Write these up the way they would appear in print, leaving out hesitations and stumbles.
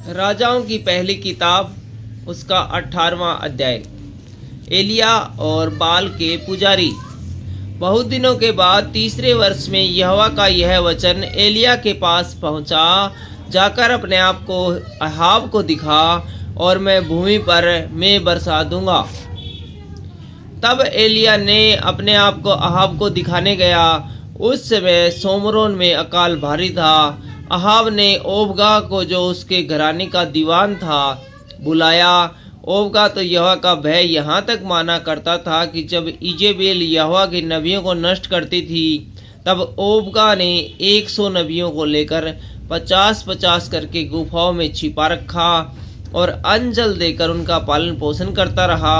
राजाओं की पहली किताब उसका 18वां अध्याय। एलिया और बाल के पुजारी। बहुत दिनों के बाद तीसरे वर्ष में यहोवा का यह वचन एलिया के पास पहुंचा, जाकर अपने आप को अहाब को दिखा और मैं भूमि पर मैं बरसा दूंगा। तब एलिया ने अपने आप को अहाब को दिखाने गया। उस समय सोमरोन में अकाल भारी था। अहाब ने ओबगा को, जो उसके घराने का दीवान था, बुलाया। ओबगा तो यहोवा का भय यहाँ तक माना करता था कि जब इजेबेल यहोवा के नबियों को नष्ट करती थी, तब ओबगा ने 100 नबियों को लेकर 50-50 करके गुफाओं में छिपा रखा और अन्न जल देकर उनका पालन पोषण करता रहा।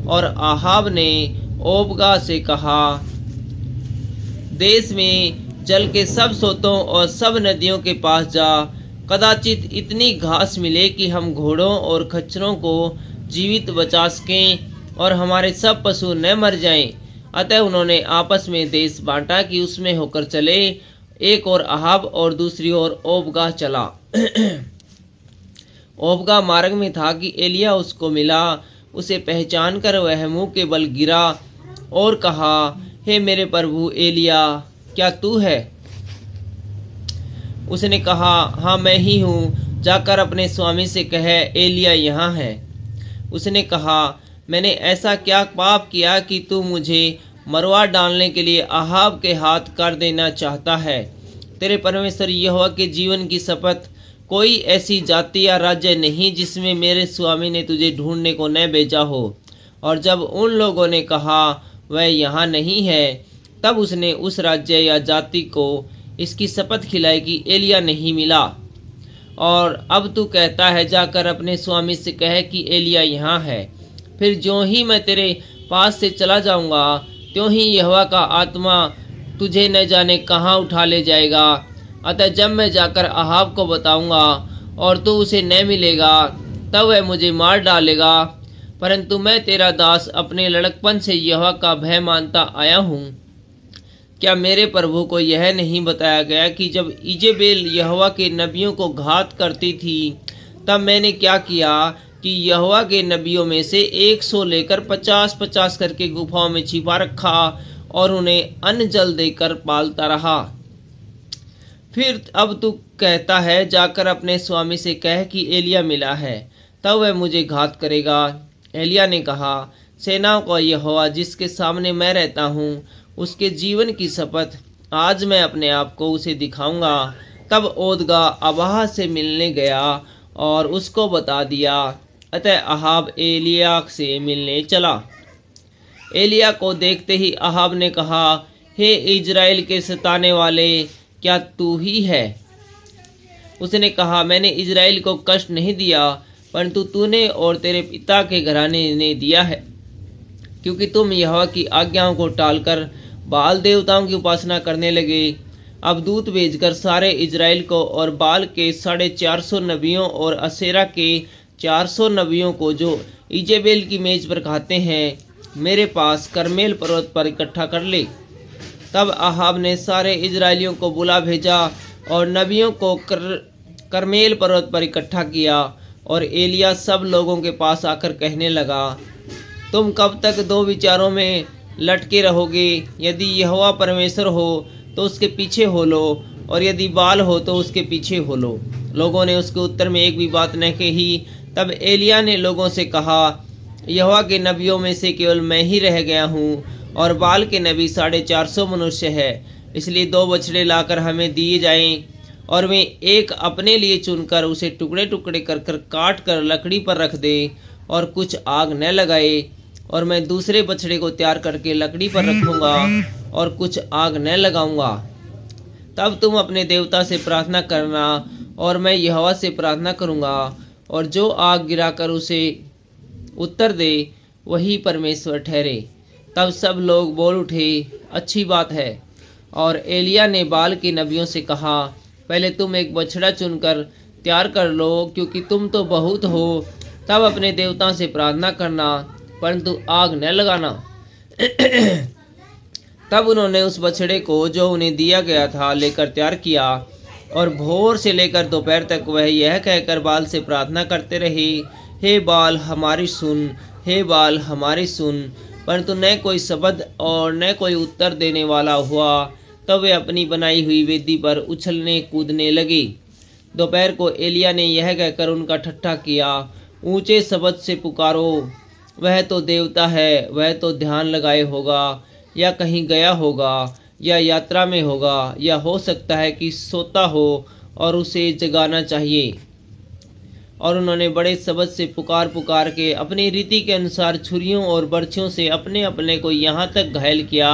और अहाब ने ओबगा से कहा, देश में जल के सब स्रोतों और सब नदियों के पास जा, कदाचित इतनी घास मिले कि हम घोड़ों और खच्चरों को जीवित बचा सकें और हमारे सब पशु न मर जाएं। अतः उन्होंने आपस में देश बांटा कि उसमें होकर चले। एक और अहाब और दूसरी ओर ओबगा चला। ओबगा मार्ग में था कि एलिया उसको मिला। उसे पहचान कर वह मुंह के बल गिरा और कहा, हे मेरे प्रभु एलिया, क्या तू है? उसने कहा, हाँ मैं ही हूँ, जाकर अपने स्वामी से कह, एलिया यहाँ है। उसने कहा, मैंने ऐसा क्या पाप किया कि तू मुझे मरवा डालने के लिए अहाब के हाथ कर देना चाहता है? तेरे परमेश्वर यहोवा के जीवन की शपथ, कोई ऐसी जाति या राज्य नहीं जिसमें मेरे स्वामी ने तुझे ढूंढने को न भेजा हो। और जब उन लोगों ने कहा वह यहाँ नहीं है, तब उसने उस राज्य या जाति को इसकी शपथ खिलाई कि एलिया नहीं मिला। और अब तू कहता है, जाकर अपने स्वामी से कह कि एलिया यहाँ है। फिर ज्यों ही मैं तेरे पास से चला जाऊंगा, त्यों ही यहोवा का आत्मा तुझे न जाने कहाँ उठा ले जाएगा। अतः जब मैं जाकर अहाब को बताऊंगा और तू उसे न मिलेगा, तब वह मुझे मार डालेगा। परंतु मैं तेरा दास अपने लड़कपन से यहोवा का भय मानता आया हूँ। क्या मेरे प्रभु को यह नहीं बताया गया कि जब इजेबेल यहोवा के नबियों को घात करती थी, तब मैंने क्या किया कि यहोवा के नबियों में से 100 लेकर 50-50 करके गुफाओं में छिपा रखा और उन्हें अन्न जल देकर पालता रहा। फिर अब तू कहता है, जाकर अपने स्वामी से कह कि एलिया मिला है, तब वह मुझे घात करेगा। एलिया ने कहा, सेनाओं का यहोवा जिसके सामने मैं रहता हूँ, उसके जीवन की शपथ, आज मैं अपने आप को उसे दिखाऊंगा। तब ओदगा अबाह से मिलने गया और उसको बता दिया। अतः अहाब एलिया से मिलने चला। एलिया को देखते ही अहाब ने कहा, हे इजराइल के सताने वाले, क्या तू ही है? उसने कहा, मैंने इजराइल को कष्ट नहीं दिया, परंतु तूने और तेरे पिता के घराने ने दिया है, क्योंकि तुम यहोवा की आज्ञाओं को टालकर बाल देवताओं की उपासना करने लगे। अब दूत भेजकर सारे इजराइल को और बाल के 450 नबियों और असेरा के 400 नबियों को, जो इजेबेल की मेज पर खाते हैं, मेरे पास करमेल पर्वत पर इकट्ठा कर ले। तब अहाब ने सारे इजराइलियों को बुला भेजा और नबियों को करमेल पर्वत पर इकट्ठा किया। और एलिया सब लोगों के पास आकर कहने लगा, तुम कब तक दो विचारों में लटके रहोगे? यदि यहोवा परमेश्वर हो तो उसके पीछे हो लो, और यदि बाल हो तो उसके पीछे हो लो। लोगों ने उसके उत्तर में एक भी बात न कही। तब एलिया ने लोगों से कहा, यहोवा के नबियों में से केवल मैं ही रह गया हूँ, और बाल के नबी 450 मनुष्य है। इसलिए 2 बछड़े लाकर हमें दिए जाएं, और वे एक अपने लिए चुनकर उसे टुकड़े टुकड़े कर काट कर लकड़ी पर रख दे, और कुछ आग न लगाए। और मैं दूसरे बछड़े को तैयार करके लकड़ी पर रखूंगा और कुछ आग न लगाऊंगा। तब तुम अपने देवता से प्रार्थना करना और मैं यहोवा से प्रार्थना करूंगा, और जो आग गिराकर उसे उत्तर दे वही परमेश्वर ठहरे। तब सब लोग बोल उठे, अच्छी बात है। और एलिया ने बाल के नबियों से कहा, पहले तुम एक बछड़ा चुनकर तैयार कर लो, क्योंकि तुम तो बहुत हो। तब अपने देवता से प्रार्थना करना, परंतु आग न लगाना। तब उन्होंने उस बछड़े को, जो उन्हें दिया गया था, लेकर तैयार किया और भोर से लेकर दोपहर तक वह यह कहकर बाल से प्रार्थना करते रहे, हे बाल हमारी सुन, हे बाल हमारी सुन। परंतु न कोई शब्द और न कोई उत्तर देने वाला हुआ। तब वे अपनी बनाई हुई वेदी पर उछलने कूदने लगे। दोपहर को एलिया ने यह कहकर उनका ठट्ठा किया, ऊंचे शब्द से पुकारो, वह तो देवता है, वह तो ध्यान लगाए होगा, या कहीं गया होगा, या यात्रा में होगा, या हो सकता है कि सोता हो और उसे जगाना चाहिए। और उन्होंने बड़े शब्द से पुकार पुकार के अपनी रीति के अनुसार छुरियों और बर्छियों से अपने अपने को यहाँ तक घायल किया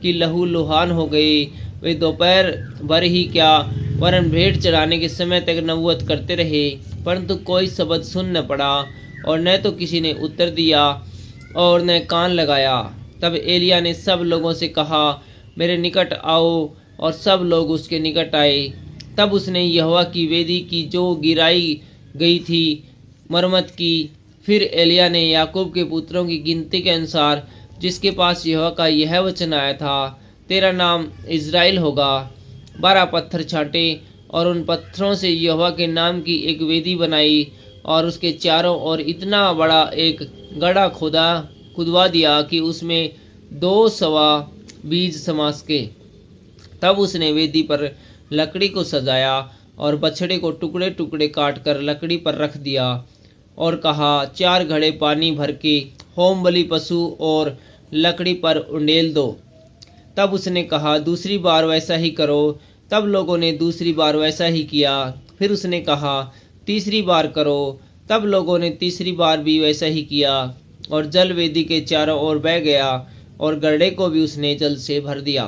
कि लहू लुहान हो गए। वे दोपहर भर ही क्या वरन भेंट चढ़ाने के समय तक नबूवत करते रहे, परंतु कोई शब्द सुन न पड़ा और न तो किसी ने उत्तर दिया और न कान लगाया। तब एलिया ने सब लोगों से कहा, मेरे निकट आओ, और सब लोग उसके निकट आए। तब उसने यहोवा की वेदी की जो गिराई गई थी मरम्मत की। फिर एलिया ने याकूब के पुत्रों की गिनती के अनुसार, जिसके पास यहोवा का यह वचन आया था, तेरा नाम इज़राइल होगा, 12 पत्थर छांटे और उन पत्थरों से यहोवा के नाम की एक वेदी बनाई और उसके चारों ओर इतना बड़ा एक गड्ढा खुदवा दिया कि उसमें 2 सवा बीज समा सके। तब उसने वेदी पर लकड़ी को सजाया और बछड़े को टुकड़े टुकड़े काट कर लकड़ी पर रख दिया और कहा, 4 घड़े पानी भर के होम बलि पशु और लकड़ी पर उंडेल दो। तब उसने कहा, दूसरी बार वैसा ही करो। तब लोगों ने दूसरी बार वैसा ही किया। फिर उसने कहा, तीसरी बार करो। तब लोगों ने तीसरी बार भी वैसा ही किया और जल वेदी के चारों ओर बह गया और गड्ढे को भी उसने जल से भर दिया।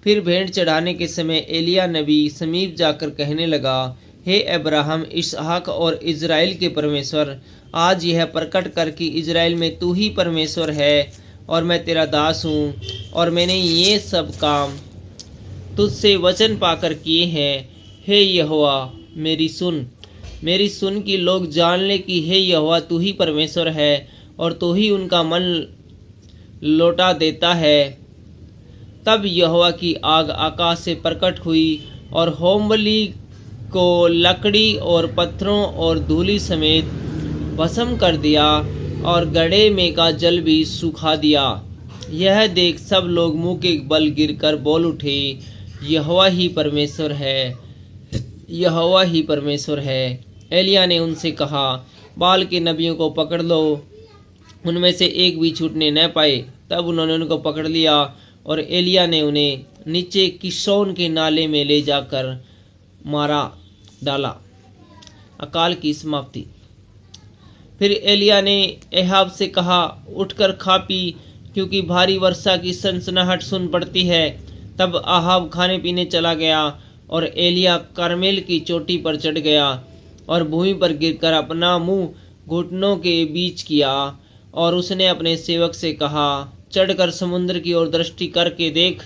फिर भेंट चढ़ाने के समय एलिया नबी समीप जाकर कहने लगा, हे अब्राहम, इसहाक और इज़राइल के परमेश्वर, आज यह प्रकट कर कि इज़राइल में तू ही परमेश्वर है और मैं तेरा दास हूँ, और मैंने ये सब काम तुझसे वचन पाकर किए हैं। हे यहोवा, मेरी सुन कि लोग जान ले कि हे यहोवा तू ही परमेश्वर है और तू ही उनका मन लौटा देता है। तब यहोवा की आग आकाश से प्रकट हुई और होमबलि को लकड़ी और पत्थरों और धूलि समेत भस्म कर दिया और गड्ढे में का जल भी सुखा दिया। यह देख सब लोग मुंह के बल गिरकर बोल उठे, यहोवा ही परमेश्वर है, यहोवा ही परमेश्वर है। एलिया ने उनसे कहा, बाल के नबियों को पकड़ लो, उनमें से एक भी छूटने न पाए। तब उन्होंने उनको पकड़ लिया और एलिया ने उन्हें नीचे किशोन के नाले में ले जाकर मारा डाला। अकाल की समाप्ति। फिर एलिया ने एहाब से कहा, उठकर खा पी, क्योंकि भारी वर्षा की सनसनाहट सुन पड़ती है। तब आहाब खाने पीने चला गया और एलिया करमेल की चोटी पर चढ़ गया और भूमि पर गिरकर अपना मुंह घुटनों के बीच किया और उसने अपने सेवक से कहा, चढ़कर समुद्र की ओर दृष्टि करके देख।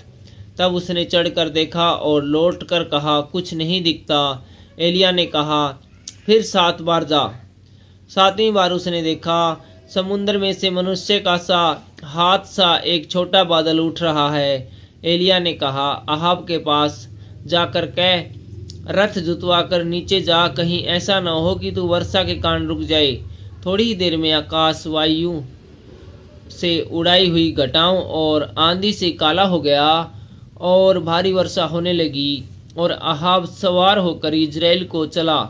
तब उसने चढ़कर देखा और लौटकर कहा, कुछ नहीं दिखता। एलिया ने कहा, फिर 7 बार जा। 7वीं बार उसने देखा, समुद्र में से मनुष्य का सा हाथ सा एक छोटा बादल उठ रहा है। एलिया ने कहा, आहाब के पास जाकर कह, रथ जुतवाकर नीचे जा, कहीं ऐसा न हो कि तू वर्षा के कारण रुक जाए। थोड़ी ही देर में आकाश वायु से उड़ाई हुई घटाओं और आंधी से काला हो गया और भारी वर्षा होने लगी और आहाब सवार होकर इज़राइल को चला।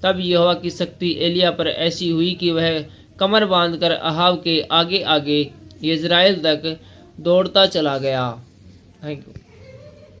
तब यहोवा की शक्ति एलिया पर ऐसी हुई कि वह कमर बांधकर आहाब के आगे आगे इज़राइल तक दौड़ता चला गया। Thank you.